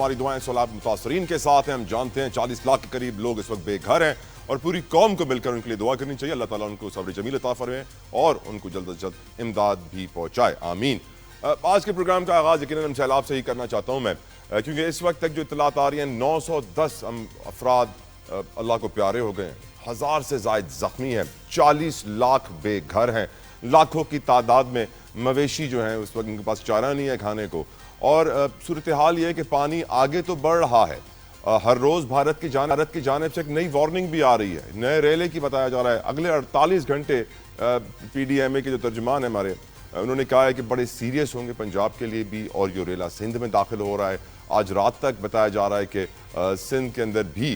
ہماری دعائیں سیلاب متاثرین کے ساتھ ہیں. ہم جانتے ہیں 40 لاکھ کے قریب لوگ اس وقت بے گھر ہیں اور پوری قوم کو مل کر ان کے لیے دعا کرنی چاہیے. اللہ تعالیٰ ان کو صبر جمیل عطا فرمائے اور ان کو جلد از جلد امداد بھی پہنچائے. آمین. آج کے پروگرام کا آغاز یقیناً ہم سیلاب سے ہی کرنا چاہتا ہوں میں، کیونکہ اس وقت تک جو اطلاعات آ رہی ہیں 910 افراد اللہ کو پیارے ہو گئے ہیں، 1000 سے زائد زخمی ہیں، 40 لاکھ بے گھر ہیں، لاکھوں کی تعداد میں مویشی جو ہیں اس وقت ان کے پاس چارہ نہیں ہے کھانے کو. اور صورتحال یہ ہے کہ پانی آگے تو بڑھ رہا ہے. ہر روز بھارت کی جانب سے ایک نئی وارننگ بھی آ رہی ہے. نئے ریلے کی بتایا جا رہا ہے اگلے 48 گھنٹے پی ڈی ایم اے کے جو ترجمان ہیں ہمارے، انہوں نے کہا ہے کہ بڑے سیریس ہوں گے پنجاب کے لیے بھی. اور جو ریلا سندھ میں داخل ہو رہا ہے، آج رات تک بتایا جا رہا ہے کہ سندھ کے اندر بھی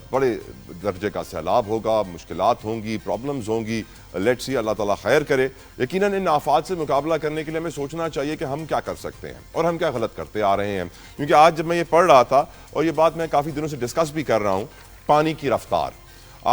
بڑے درجے کا سیلاب ہوگا، مشکلات ہوں گی، پرابلمز ہوں گی. لیٹس سی، اللہ تعالیٰ خیر کرے. یقیناً ان آفات سے مقابلہ کرنے کے لیے ہمیں سوچنا چاہیے کہ ہم کیا کر سکتے ہیں اور ہم کیا غلط کرتے آ رہے ہیں. کیونکہ آج جب میں یہ پڑھ رہا تھا اور یہ بات میں کافی دنوں سے ڈسکس بھی کر رہا ہوں، پانی کی رفتار.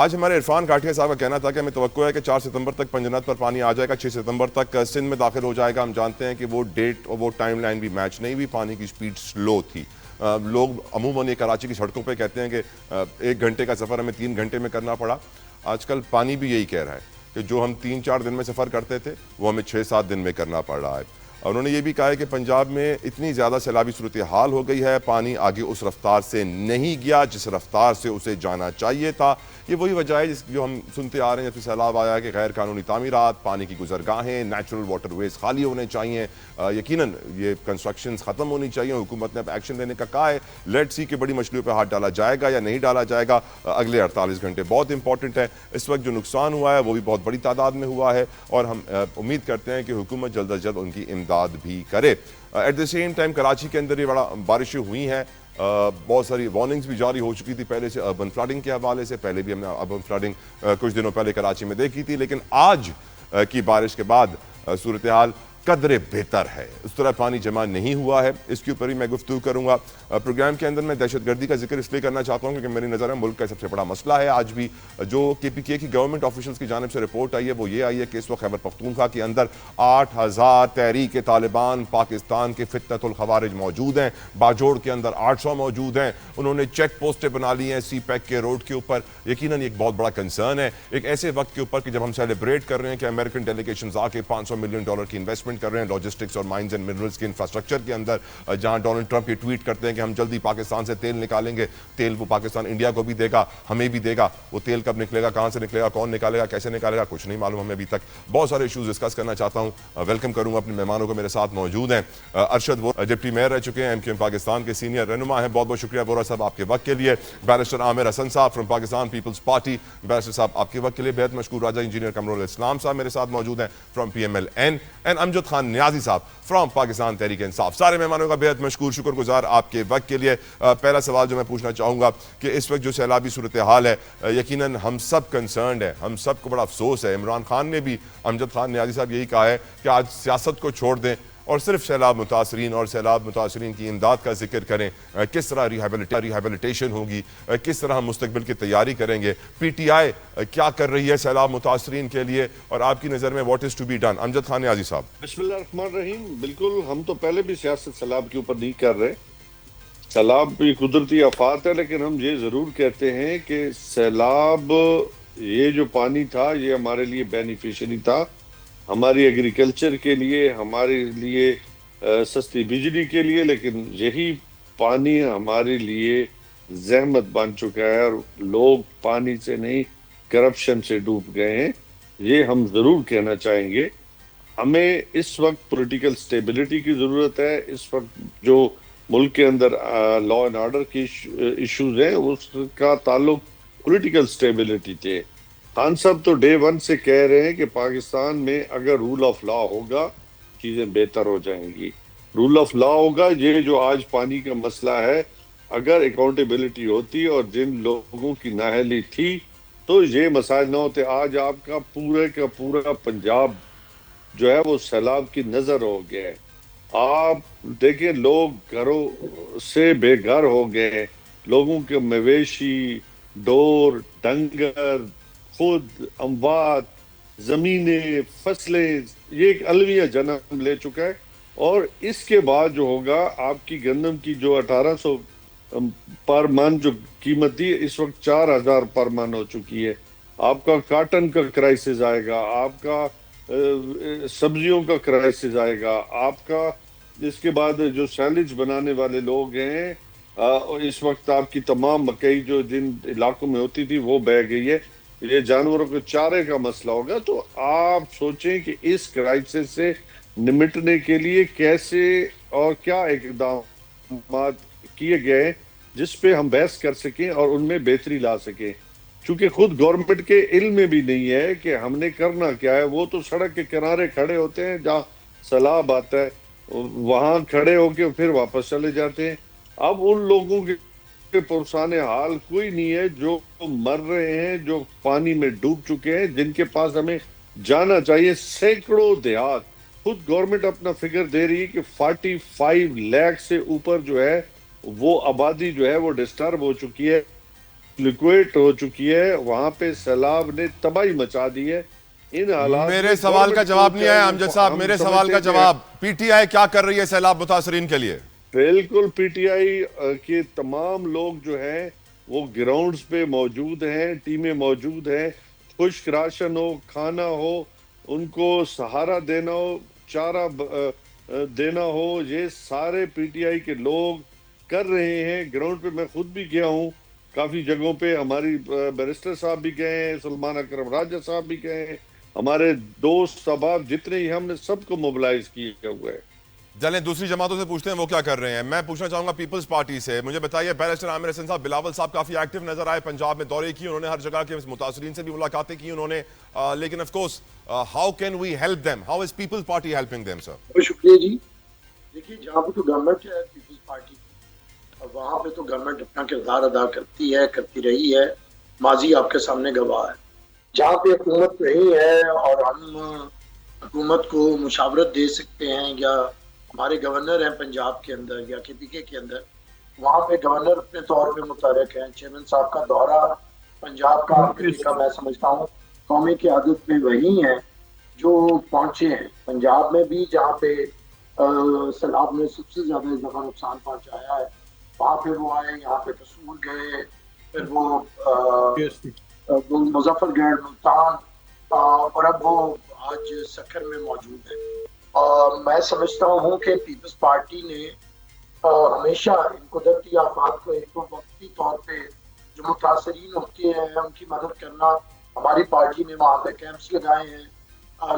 آج ہمارے عرفان گاٹھیا صاحب کا کہنا تھا کہ ہمیں توقع ہے کہ 4 ستمبر تک پنجنت پر پانی آ جائے گا، 6 ستمبر تک سندھ میں داخل ہو جائے گا. ہم جانتے ہیں کہ وہ ڈیٹ اور وہ ٹائم لائن بھی میچ نہیں ہوئی، پانی کی سپیڈ سلو تھی. لوگ عموماً یہ کراچی کی سڑکوں پہ کہتے ہیں کہ 1 گھنٹے کا سفر ہمیں 3 گھنٹے میں کرنا پڑا. آج کل پانی بھی یہی کہہ رہا ہے کہ جو ہم 3-4 دن میں سفر کرتے تھے وہ ہمیں 6-7 دن میں کرنا پڑ رہا ہے. انہوں نے یہ بھی کہا ہے کہ پنجاب میں اتنی زیادہ سیلابی صورتحال ہو گئی ہے، پانی آگے اس رفتار سے نہیں گیا جس رفتار سے اسے جانا چاہیے تھا. یہ وہی وجہ ہے جو ہم سنتے آ رہے ہیں جب سے سیلاب آیا ہے کہ غیر قانونی تعمیرات، پانی کی گزرگاہیں، نیچرل واٹر ویز خالی ہونے چاہیے. یقیناً یہ کنسٹرکشنز ختم ہونی چاہیے. حکومت نے اب ایکشن لینے کا کہا ہے. لیٹ سی کہ بڑی مچھلیوں پہ ہاتھ ڈالا جائے گا یا نہیں ڈالا جائے گا. اگلے 48 گھنٹے بہت امپورٹنٹ ہے. اس وقت جو نقصان ہوا ہے وہ بھی بہت بڑی تعداد میں ہوا ہے اور ہم امید کرتے ہیں کہ حکومت جلد از جلد ان کی امداد بھی کرے. At the same time Karachi کے اندر یہ بڑا بارشیں ہوئی ہیں، بہت ساری وارننگز بھی جاری ہو چکی تھی پہلے سے اربن فلڈنگ کے حوالے سے. پہلے بھی ہم نے اربن فلڈنگ کچھ دنوں پہلے کراچی میں دیکھی تھی، لیکن آج کی بارش کے بعد صورتحال قدرے بہتر ہے. اس طرح پانی جمع نہیں ہوا ہے. اس کے اوپر ہی میں گفتگو کروں گا. پروگرام کے اندر میں دہشت گردی کا ذکر اس لیے کرنا چاہتا ہوں کیونکہ میری نظر میں ملک کا سب سے بڑا مسئلہ ہے آج بھی. جو KPK کی گورنمنٹ آفیشلز کی جانب سے رپورٹ آئی ہے وہ یہ آئی ہے کہ اس وقت خیبر پختونخوا کے اندر 8000 تحریک طالبان پاکستان کے فتنۃ الخوارج موجود ہیں. باجوڑ کے اندر 800 موجود ہیں. انہوں نے چیک پوسٹیں بنا لی ہیں سی پیک کے روڈ کے اوپر. یقیناً ایک بہت بڑا کنسرن ہے ایک ایسے وقت کے اوپر کہ جب ہم سیلیبریٹ کر رہے ہیں کہ امریکن ڈیلیگیشنز آ کے $500 ملین کی انویسٹمنٹ کر رہے ہیں لاجسٹکس اور مائنز اینڈ منرلز کے انفراسٹرکچر کے اندر. جہاں ڈونلڈ ٹرمپ یہ ٹویٹ کرتے ہیں کہ ہم جلدی پاکستان سے تیل نکالیں گے، تیل وہ پاکستان انڈیا کو بھی دے گا، ہمیں بھی دے گا. وہ تیل کب نکلے گا، کہاں سے نکلے گا، کون نکالے گا، کیسے نکالے گا، کچھ نہیں معلوم ہمیں ابھی تک. بہت سارے ایشوز ڈسکس کرنا چاہتا ہوں. ویلکم کروں گا اپنے مہمانوں کو. میرے ساتھ موجود ہیں ارشد وورا، ڈپٹی میئر رہ چکے ہیں، MQM پاکستان کے سینئر رہنما ہیں. بہت بہت شکریہ وورا صاحب آپ کے وقت کے لیے. بیرسٹر عامر حسن صاحب فرام پاکستان پیپلز پارٹی، بیرسٹر صاحب آپ کے وقت کے لیے بہت مشکور. راجہ انجینئر قمرال اسلام صاحب میرے ساتھ موجود ہیں فرام PMLN. اینڈ امجد خان نیازی صاحب فرام پاکستان تحریک انصاف. سارے مہمانوں کا بہت مشکور، شکر گزار آپ کے وقت کے لیے. پہلا سوال جو میں پوچھنا چاہوں گا کہ اس وقت جو سیلابی صورتحال ہے یقیناً ہم سب کنسرنڈ ہیں، ہم سب کو بڑا افسوس ہے. عمران خان نے بھی، امجد خان نیازی صاحب یہی کہا ہے کہ آج سیاست کو چھوڑ دیں اور صرف سیلاب متاثرین کی امداد کا ذکر کریں. کس طرح ریہیبلیٹیشن ہوگی، کس طرح ہم مستقبل کی تیاری کریں گے. PTI کیا کر رہی ہے سیلاب متاثرین کے لیے اور آپ کی نظر میں what is to be done. Amjad Khan Niazi صاحب. بسم اللہ الرحمن الرحیم. بالکل، ہم تو پہلے بھی سیاست سیلاب کے اوپر نہیں کر رہے. سیلاب بھی قدرتی آفات ہے، لیکن ہم یہ ضرور کہتے ہیں کہ سیلاب یہ جو پانی تھا یہ ہمارے لیے بینیفیشری تھا، ہماری ایگریکلچر کے لیے، ہمارے لیے سستی بجلی کے لیے. لیکن یہی پانی ہمارے لیے زحمت بن چکا ہے اور لوگ پانی سے نہیں کرپشن سے ڈوب گئے ہیں. یہ ہم ضرور کہنا چاہیں گے. ہمیں اس وقت پولیٹیکل سٹیبلٹی کی ضرورت ہے. اس وقت جو ملک کے اندر لا اینڈ آرڈر کی ایشوز ہیں اس کا تعلق پولیٹیکل سٹیبلٹی تھے. خان صاحب تو ڈے ون سے کہہ رہے ہیں کہ پاکستان میں اگر رول آف لا ہوگا چیزیں بہتر ہو جائیں گی. رول آف لا ہوگا. یہ جو آج پانی کا مسئلہ ہے، اگر اکاؤنٹیبلٹی ہوتی اور جن لوگوں کی نااہلی تھی تو یہ مسائل نہ ہوتے. آج آپ کا پورا پنجاب جو ہے وہ سیلاب کی نظر ہو گیا ہے. آپ دیکھیں لوگ گھروں سے بے گھر ہو گئے. لوگوں کے مویشی، ڈور، ڈنگر، خود، اموات، زمینیں، فصلیں، یہ ایک المیہ جنم لے چکا ہے اور اس کے بعد جو ہوگا آپ کی گندم کی جو 1800 پر من جو قیمت تھی اس وقت 4000 پر من ہو چکی ہے. آپ کا کاٹن کا کرائسس آئے گا, آپ کا سبزیوں کا کرائسس آئے گا, آپ کا اس کے بعد جو سیلج بنانے والے لوگ ہیں, اس وقت آپ کی تمام مکئی جو جن علاقوں میں ہوتی تھی وہ بہ گئی ہے. یہ جانوروں کے چارے کا مسئلہ ہوگا. تو آپ سوچیں کہ اس کرائسس سے نمٹنے کے لیے کیسے اور کیا اقدامات کیے گئے جس پہ ہم بحث کر سکیں اور ان میں بہتری لا سکیں. چونکہ خود گورنمنٹ کے علم میں بھی نہیں ہے کہ ہم نے کرنا کیا ہے. وہ تو سڑک کے کنارے کھڑے ہوتے ہیں, جہاں سیلاب آتا ہے وہاں کھڑے ہو کے پھر واپس چلے جاتے ہیں. اب ان لوگوں کے پرسان حال کوئی نہیں ہے جو مر رہے ہیں, جو پانی میں ڈوب چکے ہیں, جن کے پاس ہمیں جانا چاہیے. سینکڑوں دیہات, خود گورنمنٹ اپنا فگر دے رہی ہے کہ 45 لاکھ سے اوپر جو ہے وہ آبادی جو ہے وہ ڈسٹرب ہو چکی ہے, لیکویٹ ہو چکی ہے. وہاں پہ سیلاب نے تباہی مچا دی ہے. ان حالات میرے سوال کا جواب نہیں آیا امجد صاحب, میرے سوال کا جواب. پی ٹی آئی کیا کر رہی ہے سیلاب متاثرین کے لیے؟ بالکل پی ٹی آئی کے تمام لوگ جو ہیں وہ گراؤنڈز پہ موجود ہیں, ٹیمیں موجود ہیں. خشک راشن ہو, کھانا ہو, ان کو سہارا دینا ہو, چارہ دینا ہو, یہ سارے پی ٹی آئی کے لوگ کر رہے ہیں. گراؤنڈ پہ میں خود بھی گیا ہوں کافی جگہوں پہ. ہماری بیرسٹر صاحب بھی گئے ہیں, سلمان اکرم راجہ صاحب بھی گئے ہیں, ہمارے دوست احباب جتنے ہی, ہم نے سب کو موبلائز کیا ہوا ہے. چلیں دوسری جماعتوں سے پوچھتے ہیں وہ کیا کر رہے ہیں. میں پوچھنا چاہوں گا پیپلز پارٹی سے. مجھے بتائیے, بیرسٹر عامر حسین صاحب, بلاول صاحب کافی ایکٹیو نظر آئے, پنجاب میں دورے کی انہوں نے, ہر جگہ کے متاثرین سے بھی ملاقاتیں کی انہوں نے, لیکن of course how can we help them, how is Peoples Party helping them sir? بہت شکریہ جی. دیکھیے جہاں پہ تو گورنمنٹ ہے پیپلز پارٹی کی, اور وہاں پہ تو گورنمنٹ اپنا کردار ادا کرتی ہے, کرتی رہی ہے. ماضی آپ کے سامنے گواہ ہے. جہاں پہ حکومت نہیں ہے اور ہم حکومت کو مشاورت دے سکتے ہیں, یا ہمارے گورنر ہیں پنجاب کے اندر یا کے پی کے اندر, وہاں پہ گورنر اپنے طور پہ متحرک ہیں. چیئرمین صاحب کا دورہ پنجاب کا آپ نے دیکھا, میں سمجھتا ہوں قومی قیادت میں وہی ہیں جو پہنچے ہیں. پنجاب میں بھی جہاں پہ سیلاب نے سب سے زیادہ اس دفعہ نقصان پہنچایا ہے, وہاں پہ وہ آئے, یہاں پہ قصور گئے, پھر وہ مظفر گڑھ, ملتان, اور اب وہ آج سکھر میں موجود ہے. میں سمجھتا ہوں کہ پیپلز پارٹی نے ہمیشہ ان قدرتی آفات کو ایک تو وقتی طور پہ جو متاثرین ہوتے ہیں ان کی مدد کرنا, ہماری پارٹی نے وہاں پہ کیمپس لگائے ہیں.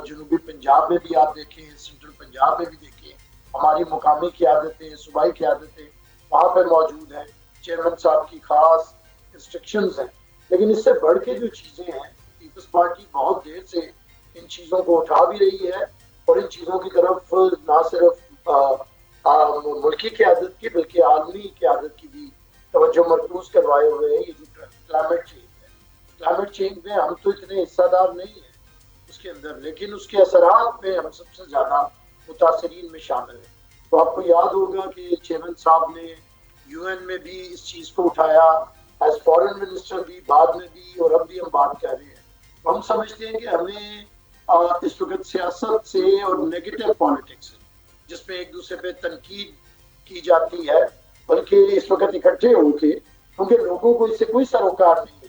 جنوبی پنجاب میں بھی آپ دیکھیں, سینٹرل پنجاب میں بھی دیکھیں, ہماری مقامی قیادتیں, صوبائی قیادتیں وہاں پہ موجود ہیں. چیئرمین صاحب کی خاص انسٹرکشنز ہیں. لیکن اس سے بڑھ کے جو چیزیں ہیں, پیپلز پارٹی بہت دیر سے ان چیزوں کو اٹھا بھی رہی ہے, اور ان چیزوں کی طرف نہ صرف ملکی قیادت کی بلکہ عالمی قیادت کی بھی توجہ مرکوز کروائے ہوئے ہیں. یہ جو کلائمیٹ چینج ہے, کلائمیٹ چینج میں ہم تو اتنے حصہ دار نہیں ہیں اس کے اندر, لیکن اس کے اثرات میں ہم سب سے زیادہ متاثرین میں شامل ہیں. تو آپ کو یاد ہوگا کہ چیئرمین صاحب نے یو این میں بھی اس چیز کو اٹھایا, ایز فارن منسٹر بھی, بعد میں بھی, اور اب بھی ہم بات کر رہے ہیں. ہم سمجھتے ہیں کہ ہمیں اس وقت سیاست سے اور نیگیٹو پالیٹکس سے, جس میں ایک دوسرے پہ تنقید کی جاتی ہے, بلکہ اس وقت اکٹھے ہو کے, کیونکہ لوگوں کو اس سے کوئی سروکار نہیں ہے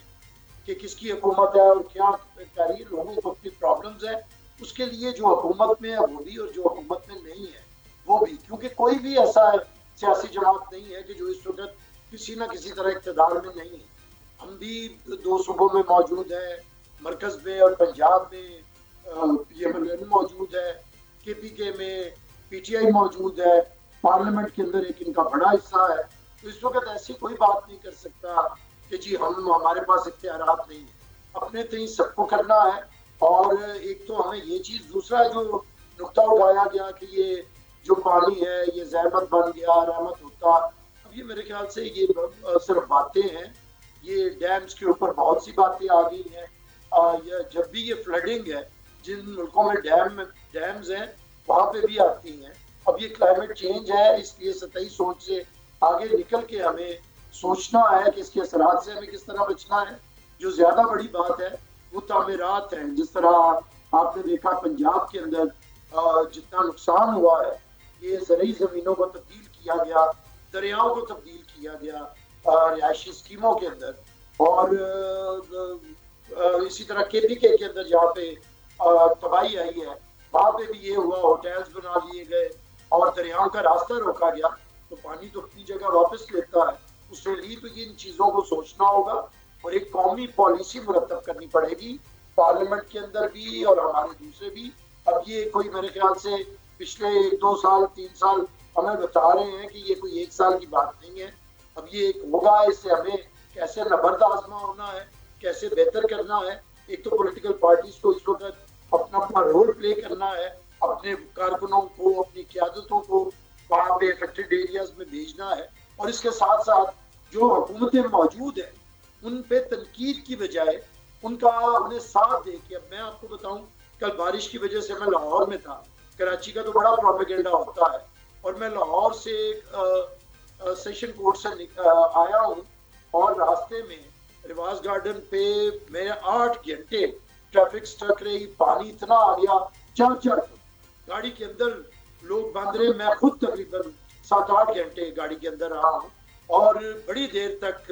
کہ کس کی حکومت ہے اور کیا کر رہی ہے. لوگوں کو اپنی پرابلمز ہیں, اس کے لیے جو حکومت میں ہے وہ بھی, اور جو حکومت میں نہیں ہے وہ بھی, کیونکہ کوئی بھی ایسا سیاسی جماعت نہیں ہے کہ جو اس وقت کسی نہ کسی طرح اقتدار میں نہیں ہے. ہم بھی 2 صوبوں میں موجود ہیں, مرکز میں اور پنجاب میں پی ایم ایل این موجود ہے, کے پی کے میں پی ٹی آئی موجود ہے, پارلیمنٹ کے اندر ایک ان کا بڑا حصہ ہے. تو اس وقت ایسی کوئی بات نہیں کر سکتا کہ جی ہمارے پاس اختیارات نہیں ہیں. اپنے تئیں سب کو کرنا ہے. اور ایک تو ہمیں یہ چیز, دوسرا جو نقطہ اٹھایا گیا کہ یہ جو پانی ہے یہ زحمت بن گیا, رحمت ہوتا, اب یہ میرے خیال سے یہ صرف باتیں ہیں. یہ ڈیمز کے اوپر بہت سی باتیں آ گئی ہیں. جب بھی یہ فلڈنگ ہے, جن ملکوں میں ڈیمز ہیں وہاں پہ بھی آتی ہیں. اب یہ کلائمیٹ چینج ہے, اس لیے سطحی سوچ سے آگے نکل کے ہمیں سوچنا ہے کہ اس کے اثرات سے ہمیں کس طرح بچنا ہے. جو زیادہ بڑی بات ہے وہ تعمیرات ہیں. جس طرح آپ نے دیکھا پنجاب کے اندر جتنا نقصان ہوا ہے, کہ زرعی زمینوں کو تبدیل کیا گیا، دریاؤں کو تبدیل کیا گیا رہائشی اسکیموں کے اندر، اور اسی طرح کے پی کے اندر جہاں پہ تباہی آئی ہے وہاں پہ بھی یہ ہوا، ہوٹلز بنا لیے گئے اور دریاؤں کا راستہ روکا گیا، تو پانی تو اپنی جگہ واپس لیتا ہے۔ اس کے لیے تو ان چیزوں کو سوچنا ہوگا اور ایک قومی پالیسی مرتب کرنی پڑے گی، پارلیمنٹ کے اندر بھی اور ہمارے دوسرے بھی۔ اب یہ کوئی میرے خیال سے پچھلے 2 سال 3 سال ہمیں بتا رہے ہیں کہ یہ کوئی 1 سال کی بات نہیں ہے، اب یہ ایک ہوگا، اس سے ہمیں کیسے نبرد آزما ہونا ہے، کیسے بہتر کرنا ہے۔ ایک تو پولیٹیکل پارٹیز کو اس وقت اپنا رول پلے کرنا ہے، اپنے کارکنوں کو، اپنی قیادتوں کو وہاں پہ افیکٹڈ ایریاز میں بھیجنا ہے، اور اس کے ساتھ ساتھ جو حکومتیں موجود ہیں ان پہ تنقید کی بجائے انہیں ساتھ دے کے۔ اب میں آپ کو بتاؤں، کل بارش کی وجہ سے میں لاہور میں تھا، کراچی کا تو بڑا پروپیگنڈا ہوتا ہے، اور میں لاہور سے سیشن کورٹ سے آیا ہوں، اور راستے میں رواز گارڈن پہ میرے 8 گھنٹے ٹریفک سٹک رہی، پانی اتنا آ گیا 4 فٹ گاڑی کے اندر لوگ باندھ رہے، میں خود تقریباً 7-8 گھنٹے گاڑی کے اندر رہا ہوں، اور بڑی دیر تک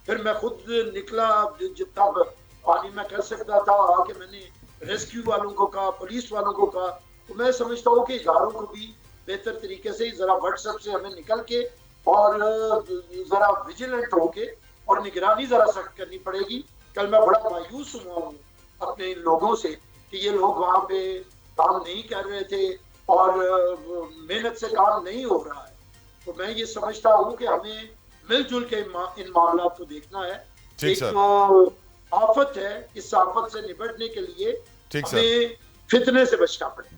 پھر میں خود نکلا، جتنا پانی میں کر سکتا تھا آ کے میں نے ریسکیو والوں کو کہا، پولیس والوں کو کہا۔ تو میں سمجھتا ہوں کہ اداروں کو بھی بہتر طریقے سے ذرا واٹس ایپ سے ہمیں نکل کے اور ذرا ویجیلنٹ ہو کے اور نگرانی ذرا سخت کرنی پڑے گی۔ کل میں بڑا مایوس ہوا ہوں اپنے ان لوگوں سے کہ یہ لوگ وہاں پہ کام نہیں کر رہے تھے اور محنت سے کام نہیں ہو رہا ہے۔ تو میں یہ سمجھتا ہوں کہ ہمیں مل جل کے ان معاملات کو دیکھنا ہے۔ ایک آفت ہے، اس آفت سے نبٹنے کے لیے ہمیں فتنے سے بچنا پڑے۔